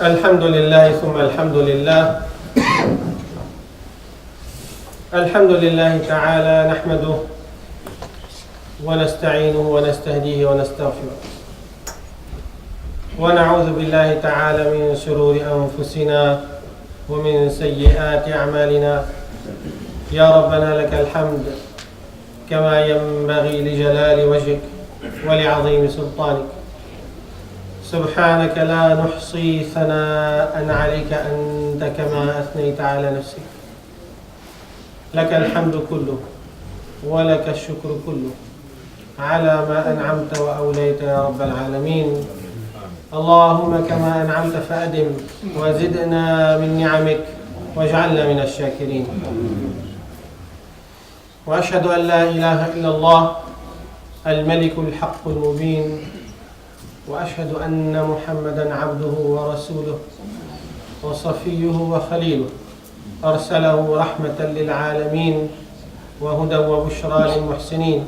الحمد لله ثم الحمد لله الحمد لله تعالى نحمده ونستعينه ونستهديه ونستغفره ونعوذ بالله تعالى من شرور أنفسنا ومن سيئات أعمالنا يا ربنا لك الحمد كما ينبغي لجلال وجهك ولعظيم سلطانك سبحانك لا نحصي ثناء عليك أنت كما أثنيت على نفسك لك الحمد كله ولك الشكر كله على ما أنعمت وأوليت يا رب العالمين اللهم كما أنعمت فأدم وزدنا من نعمك واجعلنا من الشاكرين وأشهد أن لا إله إلا الله الملك الحق المبين وأشهد أن محمدًا عبده ورسوله وصفيه وخليله أرسله رحمة للعالمين وهدى وبشرى للمحسنين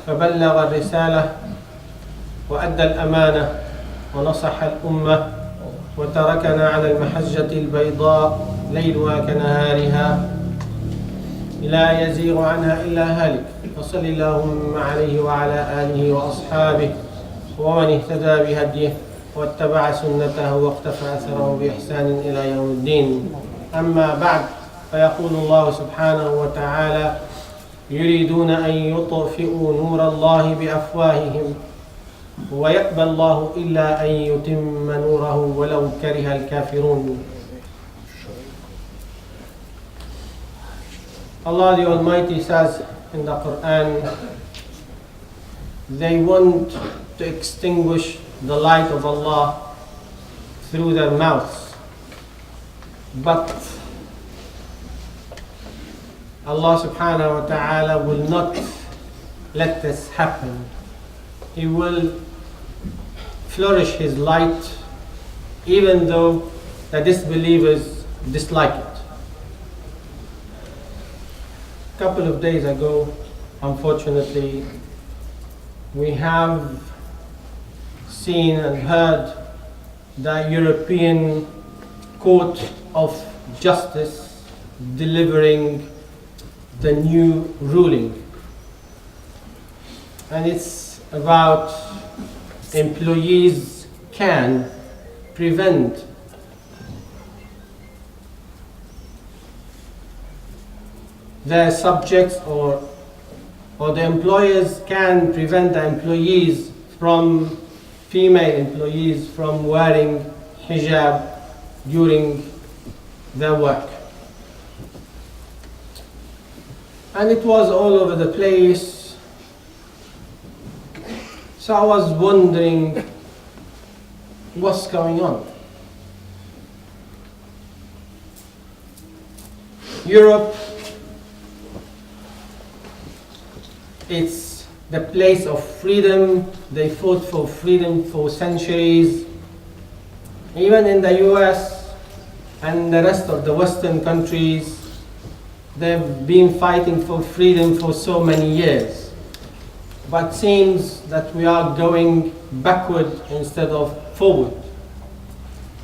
فبلغ الرسالة وأدى الأمانة ونصح الأمة وتركنا على المحجة البيضاء ليلها كنهارها لا يزيغ عنها إلا هالك وصل اللهم عليه وعلى آله وأصحابه ومن اهتدى بهديه واتبع سنته واقتفى أثره بإحسان إلى يوم الدين أما بعد فيقول الله سبحانه وتعالى يريدون أن يطفئوا نور الله بأفواههم ويأبى الله إلا أن يتم نوره ولو كره الكافرون. Allah the Almighty says in the Quran, they want to extinguish the light of Allah through their mouths, but Allah subhanahu wa ta'ala will not let this happen. He will flourish His light even though the disbelievers dislike it. A couple of days ago, unfortunately, we have seen and heard the European Court of Justice delivering the new ruling. And it's about employees can prevent their subjects or the employers can prevent the employees from female employees from wearing hijab during their work. And it was all over the place. So I was wondering what's going on. Europe, it's the place of freedom. They fought for freedom for centuries. Even in the US and the rest of the Western countries, they've been fighting for freedom for so many years. But it seems that we are going backward instead of forward.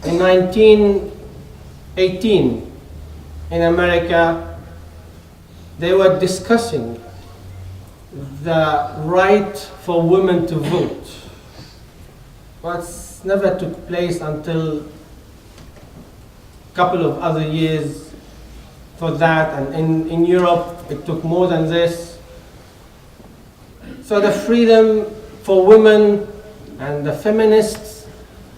In 1918, in America, they were discussing the right for women to vote, but never took place until a couple of other years for that, and in Europe it took more than this. So the freedom for women and the feminist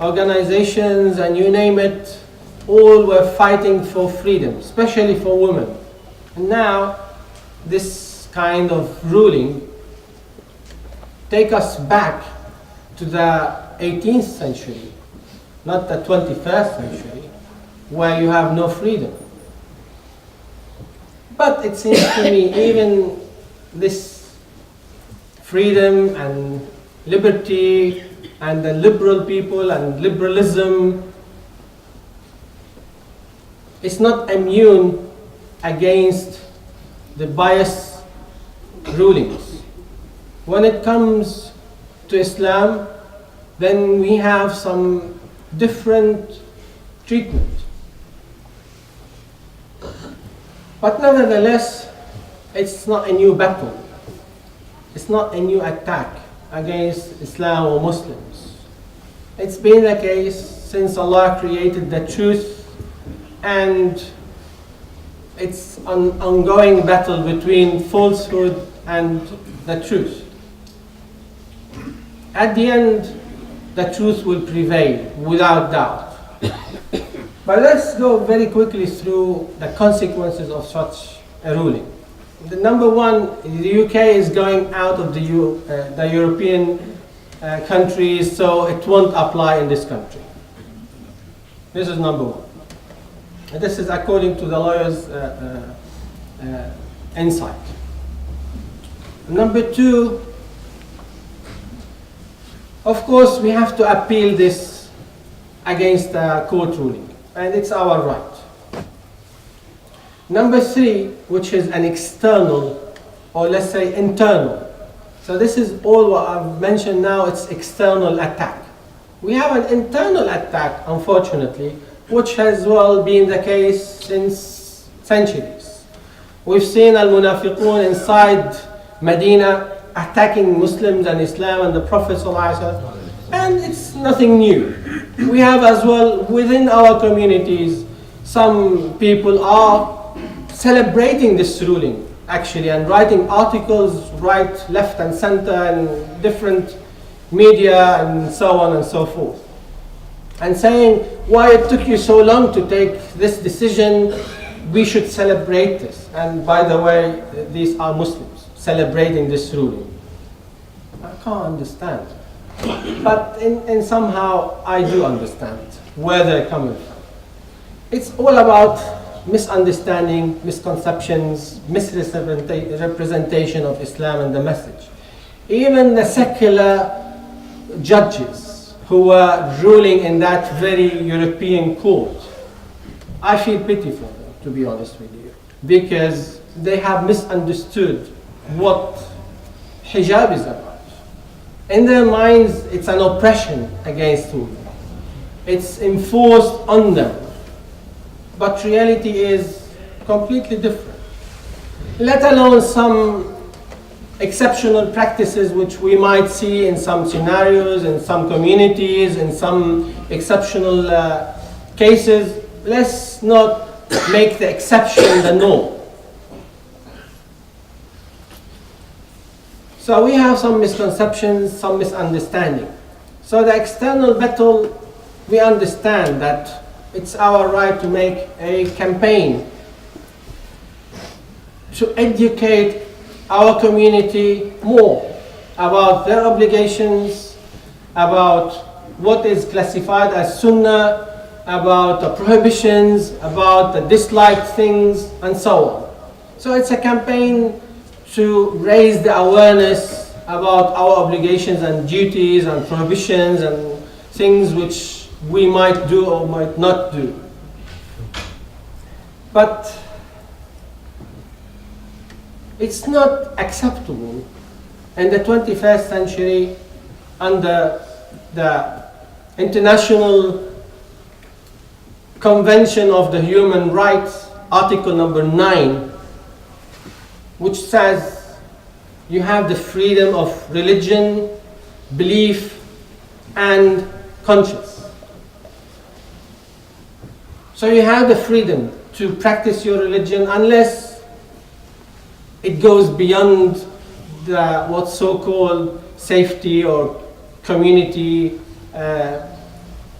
organizations and you name it, all were fighting for freedom, especially for women. And now this kind of ruling take us back to the 18th century, not the 21st century, where you have no freedom. But it seems to me even this freedom and liberty and the liberal people and liberalism is not immune against the bias rulings. When it comes to Islam, then we have some different treatment. But nevertheless, it's not a new battle. It's not a new attack against Islam or Muslims. It's been the case since Allah created the truth, and it's an ongoing battle between falsehood and the truth. At the end, the truth will prevail, without doubt. But let's go very quickly through the consequences of such a ruling. The number one, the UK is going out of the European countries, so it won't apply in this country. This is number one. And this is according to the lawyer's insight. Number two, of course, we have to appeal this against the court ruling, and it's our right. Number three, which is an external, or let's say internal. So this is all what I've mentioned now, it's external attack. We have an internal attack, unfortunately, which has well been the case since centuries. We've seen al-munafiqun inside Medina attacking Muslims and Islam and the Prophet ﷺ, and it's nothing new. We have as well within our communities, some people are celebrating this ruling actually and writing articles right, left and center and different media and so on and so forth, and saying why it took you so long to take this decision, we should celebrate this. And by the way, these are Muslims celebrating this ruling. I can't understand, but in somehow I do understand where they're coming from. It's all about misunderstanding, misconceptions, misrepresentation of Islam and the message. Even the secular judges who were ruling in that very European court, I feel pity for them, to be honest with you, because they have misunderstood what hijab is about. In their minds, it's an oppression against women. It's enforced on them. But reality is completely different. Let alone some exceptional practices which we might see in some scenarios, in some communities, in some exceptional cases. Let's not make the exception the norm. So we have some misconceptions, some misunderstanding. So the external battle, we understand that it's our right to make a campaign to educate our community more about their obligations, about what is classified as sunnah, about the prohibitions, about the disliked things, and so on. So it's a campaign to raise the awareness about our obligations and duties and prohibitions and things which we might do or might not do. But it's not acceptable in the 21st century under the International Convention of the Human Rights, Article number 9, which says you have the freedom of religion, belief, and conscience. So you have the freedom to practice your religion unless it goes beyond the what's so-called safety or community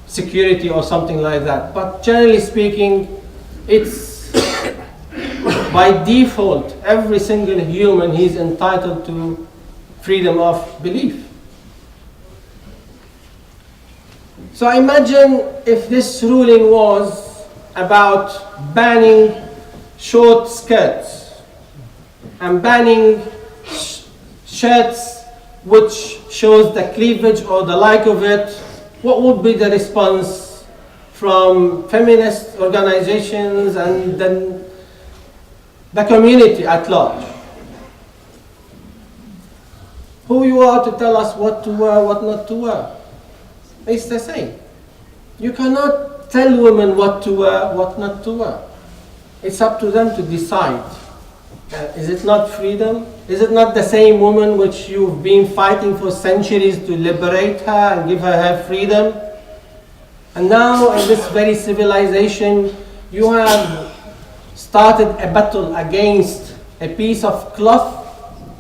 security or something like that. But generally speaking, it's by default, every single human, he's entitled to freedom of belief. So imagine if this ruling was about banning short skirts and banning shirts which shows the cleavage or the like of it. What would be the response from feminist organizations and then the community at large? Who you are to tell us what to wear, what not to wear? It's the same. You cannot tell women what to wear, what not to wear. It's up to them to decide. Is it not freedom? Is it not the same woman which you've been fighting for centuries to liberate her and give her freedom? And now in this very civilization, you have started a battle against a piece of cloth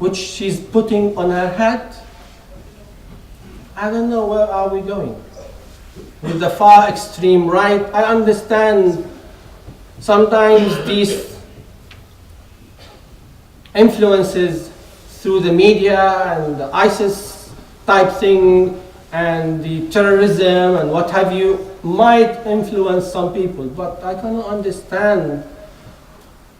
which she's putting on her head. I don't know, where are we going? With the far extreme right, I understand sometimes these influences through the media and the ISIS type thing and the terrorism and what have you might influence some people, but I cannot understand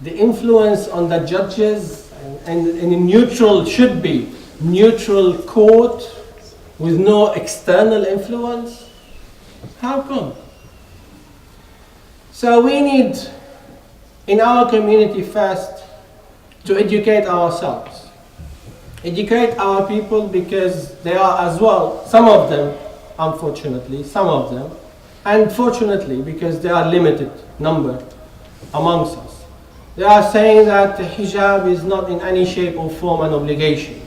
the influence on the judges and a neutral, should be neutral court with no external influence. How come? So we need in our community first to educate ourselves. Educate our people, because they are as well, some of them, unfortunately, some of them, and fortunately, because they are limited number amongst us. They are saying that the hijab is not in any shape or form an obligation.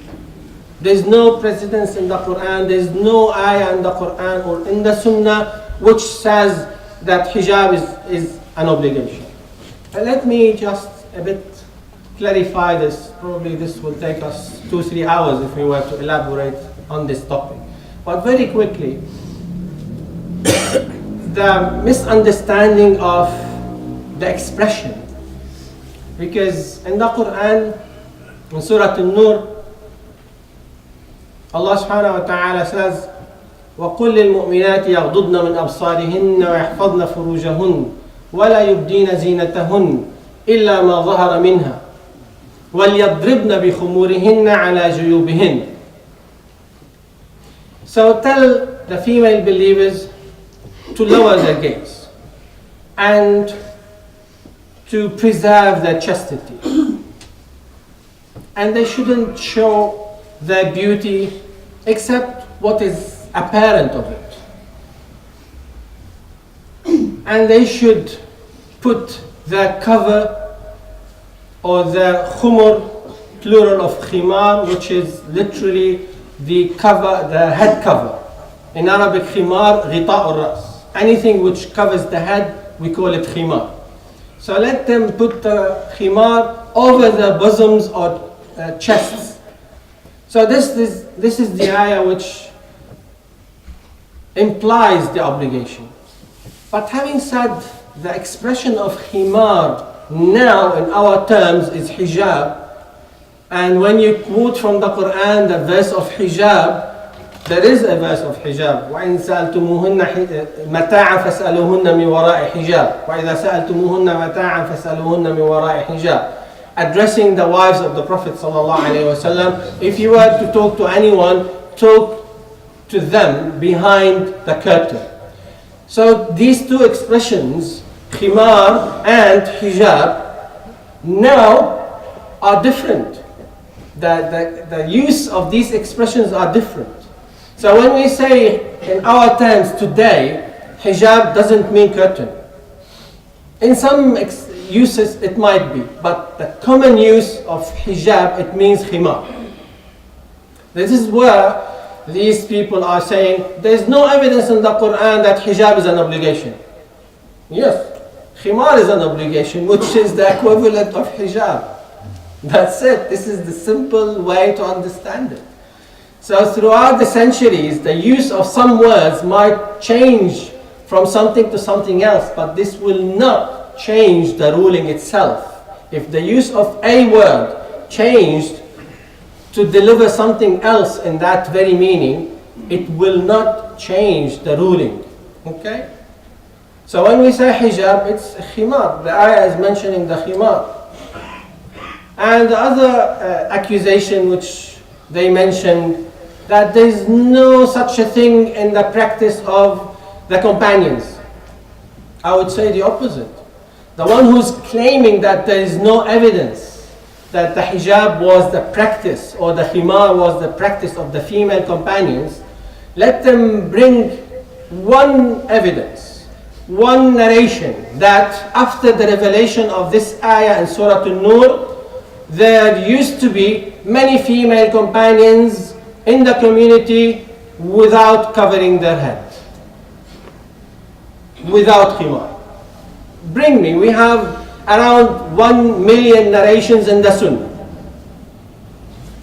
There's no precedence in the Quran, there's no ayah in the Quran or in the Sunnah which says that hijab is an obligation. And let me just a bit clarify this. Probably this will take us 2-3 hours if we were to elaborate on this topic. But very quickly, the misunderstanding of the expression. Because in the Quran, in Surah An-Nur, Allah subhanahu wa ta'ala says, وَقُلْ لِلْمُؤْمِنَاتِ يَغْضُضْنَ مِنْ أَبْصَارِهِنَّ وَيَحْفَظْنَ فُرُوجَهُنَّ وَلَا يُبْدِينَ زِينَتَهُنَّ إِلَّا مَا ظَهَرَ مِنْهَا وَلْيَضْرِبْنَ بِخُمُورِهِنَّ عَلَى جُيُوبِهِنَّ. So tell the female believers to lower their gaze and to preserve their chastity. And they shouldn't show their beauty except what is apparent of it. And they should put their cover or their khumur, plural of khimar, which is literally the cover, the head cover. In Arabic, khimar, ghita' al-ras. Anything which covers the head, we call it khimar. So let them put the khimar over their bosoms or chests. So this is the ayah which implies the obligation. But having said, the expression of khimar now in our terms is hijab. And when you quote from the Quran the verse of hijab, there is a verse of hijab. وَإِن سَأَلْتُمُوهُنَّ مَتَاعًا فَاسْأَلُوهُنَّ مِنْ وَرَاءِ حِجَابٍ وَإِذَا سَأَلْتُمُوهُنَّ مَتَاعًا فَاسْأَلُوهُنَّ مِنْ وَرَاءِ حِجَابٍ. Addressing the wives of the Prophet ﷺ, if you were to talk to anyone, talk to them behind the curtain. So these two expressions, khimar and hijab, now are different. The use of these expressions are different. So when we say in our terms today, hijab doesn't mean curtain. In some uses it might be, but the common use of hijab, it means khimar. This is where these people are saying there's no evidence in the Quran that hijab is an obligation. Yes, khimar is an obligation, which is the equivalent of hijab. That's it. This is the simple way to understand it. So throughout the centuries, the use of some words might change from something to something else, but this will not change the ruling itself. If the use of a word changed to deliver something else in that very meaning, it will not change the ruling. Okay? So when we say hijab, it's khimar. The ayah is mentioning the khimar. And the other accusation which they mentioned, that there is no such a thing in the practice of the companions. I would say the opposite. The one who's claiming that there is no evidence that the hijab was the practice or the khimar was the practice of the female companions, let them bring one evidence one narration that after the revelation of this ayah in Surah An-Nur, there used to be many female companions in the community without covering their head, without khimar. Bring me, we have around 1 million narrations in the Sunnah.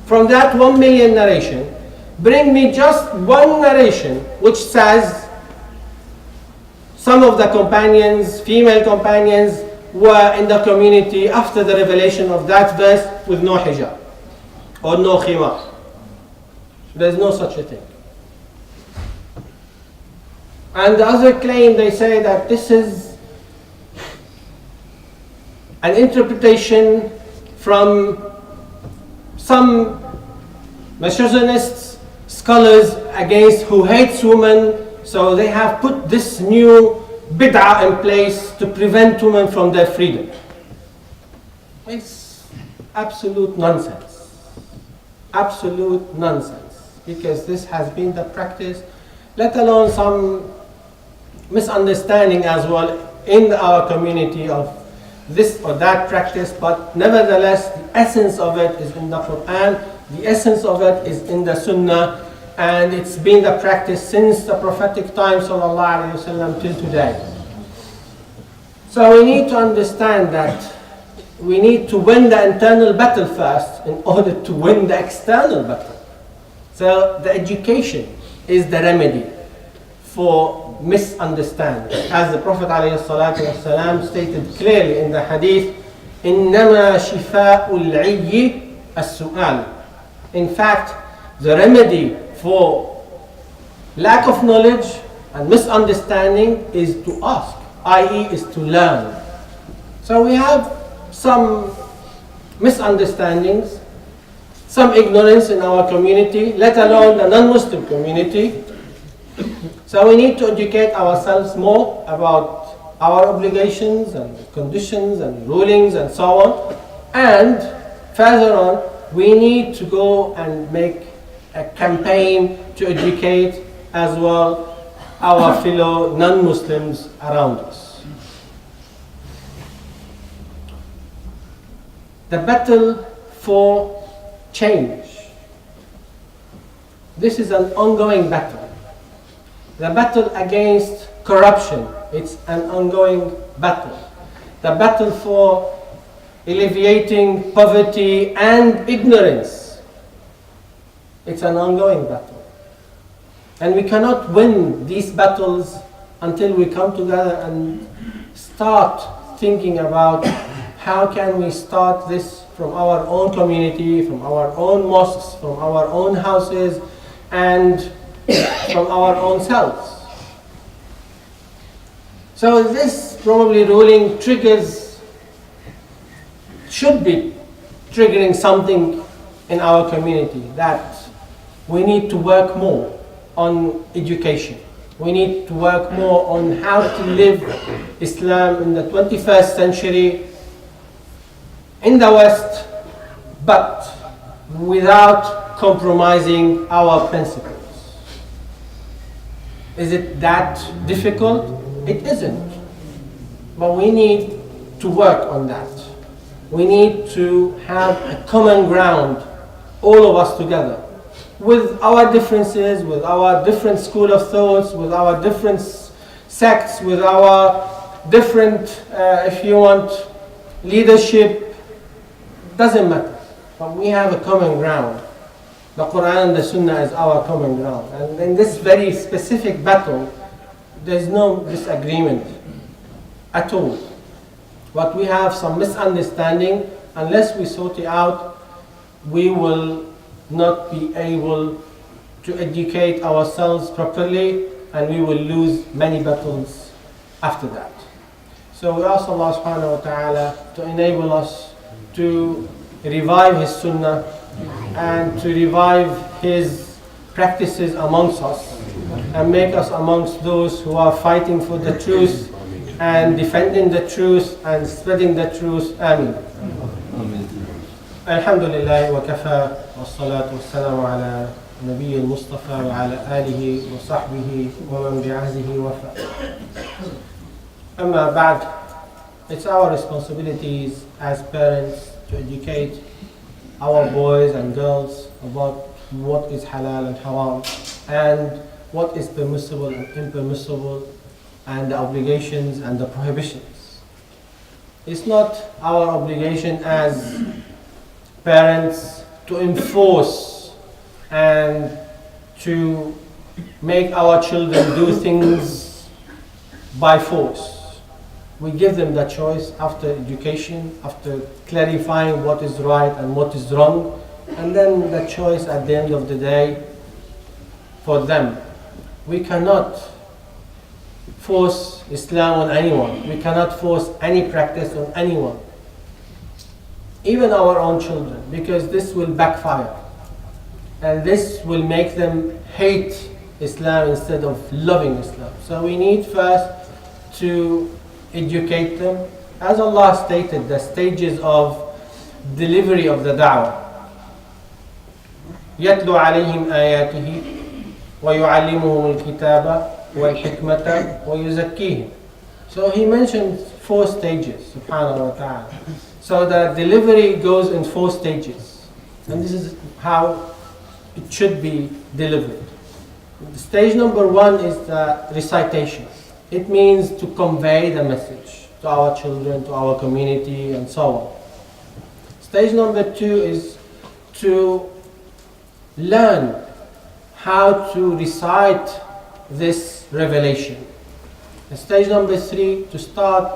From that 1 million narration, bring me just one narration which says some of the companions, female companions, were in the community after the revelation of that verse with no hijab or no khimar. There's no such a thing. And the other claim, they say that this is an interpretation from some misogynist scholars against who hates women, so they have put this new bid'ah in place to prevent women from their freedom. It's absolute nonsense. Absolute nonsense. Because this has been the practice, let alone some misunderstanding as well in our community of this or that practice, but nevertheless the essence of it is in the Quran, the essence of it is in the Sunnah, and it's been the practice since the prophetic time sallallahu alaihi wasallam till today. So we need to understand that we need to win the internal battle first in order to win the external battle. So the education is the remedy for misunderstanding. As the Prophet ﷺ stated clearly in the hadith, إِنَّمَا شِفَاءُ الْعِيِّ السُّؤَالِ. In fact, the remedy for lack of knowledge and misunderstanding is to ask, i.e. is to learn. So we have some misunderstandings, some ignorance in our community, let alone the non-Muslim community. So we need to educate ourselves more about our obligations and conditions and rulings and so on. And further on, we need to go and make a campaign to educate as well our fellow non-Muslims around us. The battle for change. This is an ongoing battle. The battle against corruption, it's an ongoing battle. The battle for alleviating poverty and ignorance, it's an ongoing battle. And we cannot win these battles until we come together and start thinking about how can we start this from our own community, from our own mosques, from our own houses, and from our own selves. So this probably ruling should be triggering something in our community, that we need to work more on education. We need to work more on how to live Islam in the 21st century in the West, but without compromising our principles. Is it that difficult? It isn't. But we need to work on that. We need to have a common ground, all of us together, with our differences, with our different school of thoughts, with our different sects, with our different, if you want, leadership. Doesn't matter. But we have a common ground. The Quran and the Sunnah is our common ground. And in this very specific battle, there's no disagreement at all. But we have some misunderstanding. Unless we sort it out, we will not be able to educate ourselves properly, and we will lose many battles after that. So we ask Allah subhanahu wa ta'ala to enable us to revive His Sunnah and to revive His practices amongst us, and make us amongst those who are fighting for the truth and defending the truth and spreading the truth. Ameen. Alhamdulillah wa kafa wa salatu wa salamu ala Nabi al-Mustafa wa ala alihi wa sahbihi wa man bi'ahdihi wa fa. Amma ba'd, it's our responsibilities as parents to educate our boys and girls about what is halal and haram and what is permissible and impermissible and the obligations and the prohibitions. It's not our obligation as parents to enforce and to make our children do things by force. We give them the choice after education, after clarifying what is right and what is wrong, and then the choice at the end of the day for them. We cannot force Islam on anyone. We cannot force any practice on anyone, even our own children, because this will backfire. And this will make them hate Islam instead of loving Islam. So we need first to educate them. As Allah stated, the stages of delivery of the da'wah. يَتْلُ عَلَيْهِمْ آيَاتِهِ وَيُعَلِّمُهُمُ الْكِتَابَ وَالْحِكْمَةَ وَيُزَكِّيهِمْ. So he mentioned 4 stages, subhanahu wa ta'ala. So the delivery goes in 4 stages. And this is how it should be delivered. Stage number 1 is the recitation. It means to convey the message to our children, to our community, and so on. Stage number 2 is to learn how to recite this revelation. And stage number 3, to start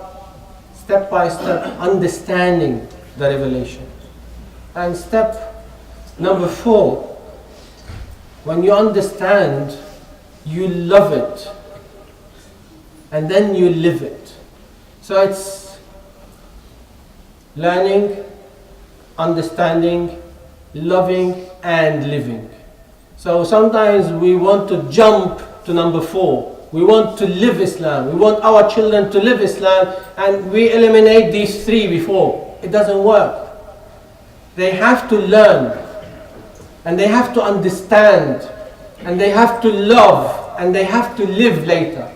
step by step understanding the revelation. And step number 4, when you understand, you love it, and then you live it. So it's learning, understanding, loving, and living. So sometimes we want to jump to number 4. We want to live Islam. We want our children to live Islam, and we eliminate these 3 before. It doesn't work. They have to learn, and they have to understand, and they have to love, and they have to live later.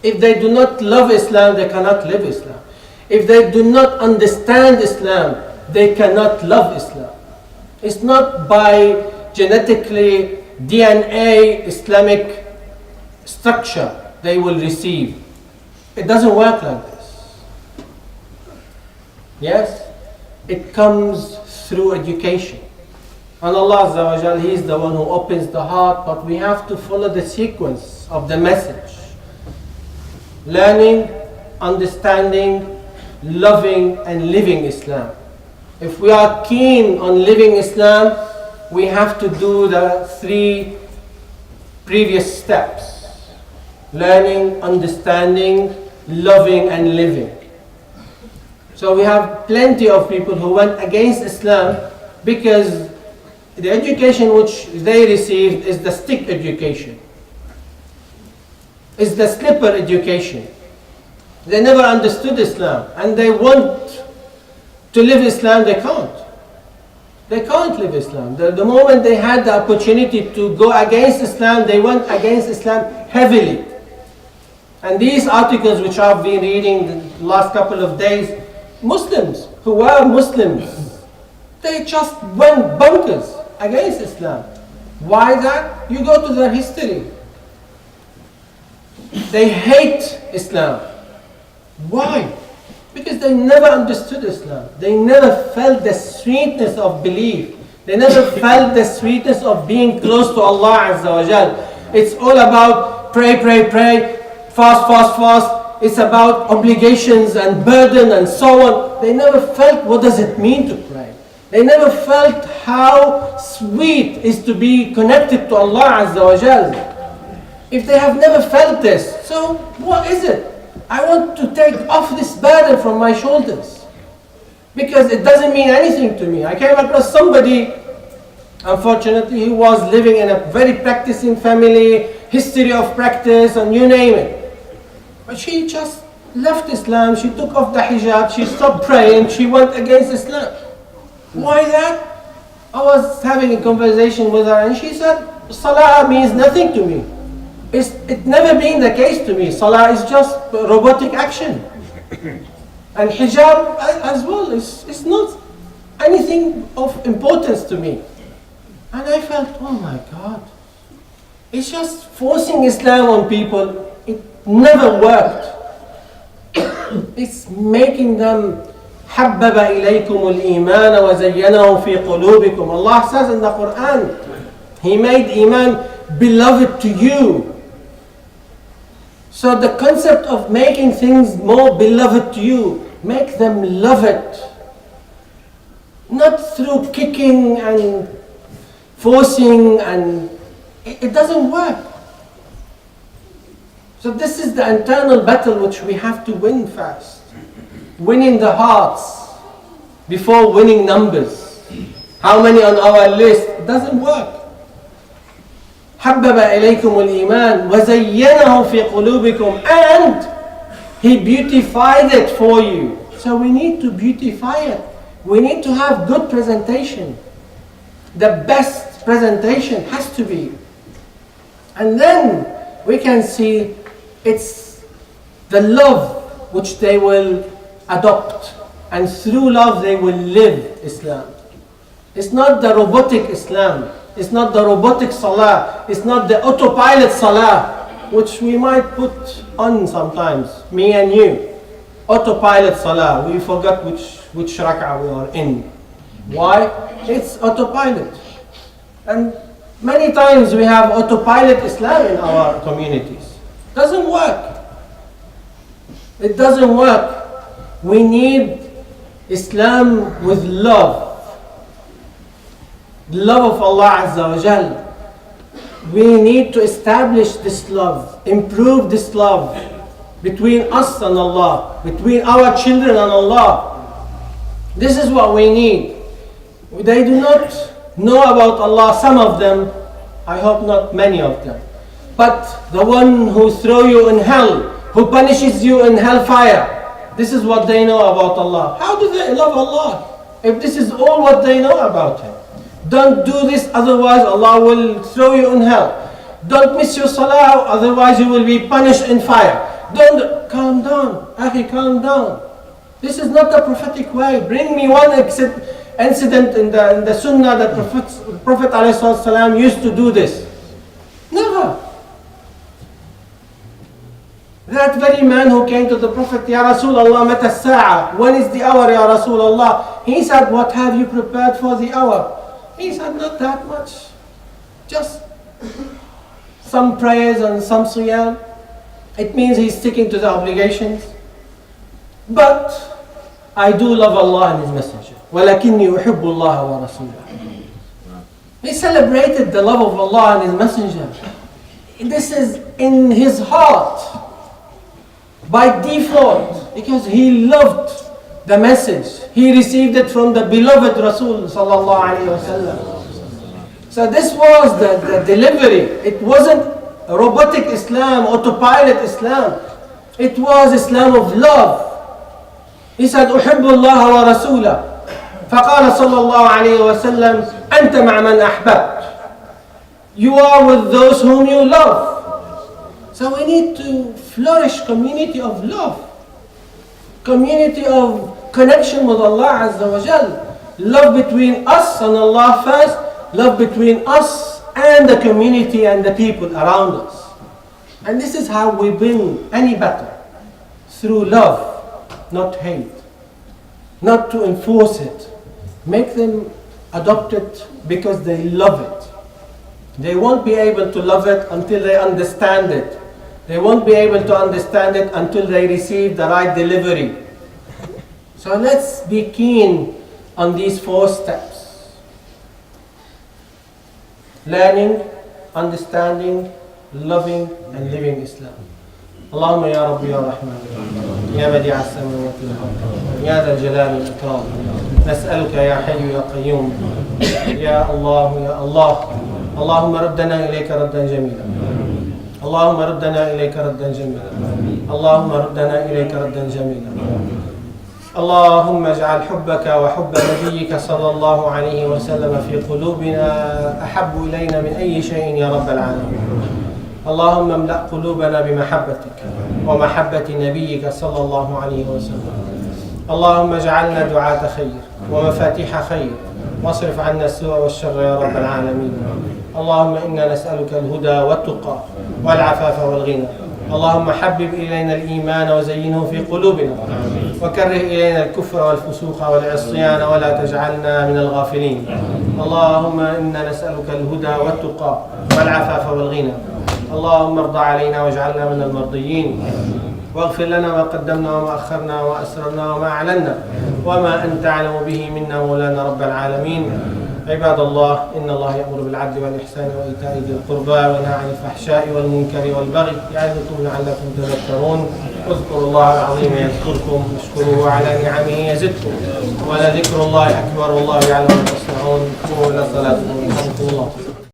If they do not love Islam, they cannot live Islam. If they do not understand Islam, they cannot love Islam. It's not by genetically DNA Islamic structure they will receive. It doesn't work like this. Yes? It comes through education. And Allah Azza wa Jal, He is the one who opens the heart, but we have to follow the sequence of the message. Learning, understanding, loving, and living Islam. If we are keen on living Islam, we have to do the 3 previous steps. Learning, understanding, loving, and living. So we have plenty of people who went against Islam because the education which they received is the stick education. It's the slipper education. They never understood Islam, and they want to live Islam, they can't. They can't live Islam. The moment they had the opportunity to go against Islam, they went against Islam heavily. And these articles which I've been reading the last couple of days, Muslims who were Muslims, they just went bonkers against Islam. Why that? You go to their history. They hate Islam. Why? Because they never understood Islam. They never felt the sweetness of belief. They never felt the sweetness of being close to Allah Azza wa Jal. It's all about pray, pray, pray, fast, fast, fast. It's about obligations and burden and so on. They never felt what does it mean to pray. They never felt how sweet is to be connected to Allah Azza wa Jal. If they have never felt this, so what is it? I want to take off this burden from my shoulders because it doesn't mean anything to me. I came across somebody, unfortunately, he was living in a very practicing family, history of practice, and you name it. But she just left Islam, she took off the hijab, she stopped praying, she went against Islam. Why that? I was having a conversation with her and she said, Salah means nothing to me. It's never been the case to me. Salah is just robotic action. And hijab as well is not anything of importance to me. And I felt, oh my God, it's just forcing Islam on people. It never worked. It's making them حَبَّبَ إِلَيْكُمُ الْإِيمَانَ وَزَيَّنَهُ فِي قُلُوبِكُم. Allah says in the Quran, He made Iman beloved to you. So the concept of making things more beloved to you, make them love it. Not through kicking and forcing, and it doesn't work. So this is the internal battle which we have to win first. Winning the hearts before winning numbers. How many on our list? It doesn't work. حَبَّبَ إِلَيْكُمُ الْإِيمَانِ وَزَيَّنَهُ فِي قُلُوبِكُمْ. And He beautified it for you. So we need to beautify it. We need to have good presentation. The best presentation has to be. And then we can see it's the love which they will adopt. And through love they will live Islam. It's not the robotic Islam. It's not the robotic salah. It's not the autopilot salah, which we might put on sometimes, me and you. Autopilot salah. We forgot which rak'ah we are in. Why? It's autopilot. And many times we have autopilot Islam in our communities. Doesn't work. It doesn't work. We need Islam with love. The love of Allah Azza wa Jal. We need to establish this love, improve this love between us and Allah, between our children and Allah. This is what we need. They do not know about Allah, some of them, I hope not many of them. But the one who throw you in hell, who punishes you in hellfire, this is what they know about Allah. How do they love Allah if this is all what they know about Him? Don't do this, otherwise Allah will throw you in hell. Don't miss your salah, otherwise you will be punished in fire. Don't, calm down, Akhi, calm down. This is not the prophetic way. Bring me one incident in the Sunnah that Prophet ﷺ used to do this. Never. That very man who came to the Prophet, Ya Rasulullah, mata as-sa'a? When is the hour, Ya Rasulullah? He said, what have you prepared for the hour? He said, not that much. Just some prayers and some siyam. It means he's sticking to the obligations. But I do love Allah and His Messenger. وَلَكِنِّي أُحِبُّ اللَّهَ وَرَسُولَهُ. He celebrated the love of Allah and His Messenger. This is in his heart by default, because he loved the message. He received it from the beloved Rasul sallallahu alaihi wasallam. So this was the delivery. It wasn't robotic Islam, autopilot Islam. It was Islam of love. He said, أحب الله ورسوله. فقال صلى الله عليه وسلم أنت مع من أحببت. You are with those whom you love. So we need to flourish community of love. Community of connection with Allah Azza wa Jal. Love between us and Allah first. Love between us and the community and the people around us. And this is how we win any battle. Through love, not hate. Not to enforce it. Make them adopt it because they love it. They won't be able to love it until they understand it. They won't be able to understand it until they receive the right delivery. So let's be keen on these 4 steps. Learning, understanding, loving, and living Islam. اللهم يا رب يا رحمن يا بديع السماوات والأرض يا ذا الجلال والإكرام نسألك يا حي يا قيوم يا الله يا الله اللهم ردنا إليك ردا جميلا اللهم ردنا إليك ردا جميلا اللهم ردنا إليك ردا جميلا اللهم اجعل حبك وحب نبيك صلى الله عليه وسلم في قلوبنا أحب إلينا من أي شيء يا رب العالمين اللهم املأ قلوبنا بمحبتك ومحبة نبيك صلى الله عليه وسلم. اللهم اجعلنا دعاة خير ومفاتيح خير، واصرف عنا السوء والشر يا رب العالمين. اللهم إنا نسألك الهدى والتقى والعفاف والغنى. اللهم حبب إلينا الإيمان وزينه في قلوبنا، وكره إلينا الكفر والفسوق والعصيان ولا تجعلنا من الغافلين. اللهم إنا نسألك الهدى والتقى والعفاف والغنى. اللهم ارضى علينا واجعلنا من المرضيين، واغفر لنا ما قدمنا وما أخرنا وما أسررنا وما أعلنا وما أنت أعلم به منا مولانا رب العالمين. عباد الله، إن الله يأمر بالعدل والإحسان وإيتاء ذي القربى وينهى عن الفحشاء والمنكر والبغي يعظكم لعلكم تذكرون. اذكروا الله العظيم يذكركم، واشكروه على نعمه يزدكم، ولذكر الله أكبر والله يعلم ما تصنعون. قوموا إلى صلاتكم.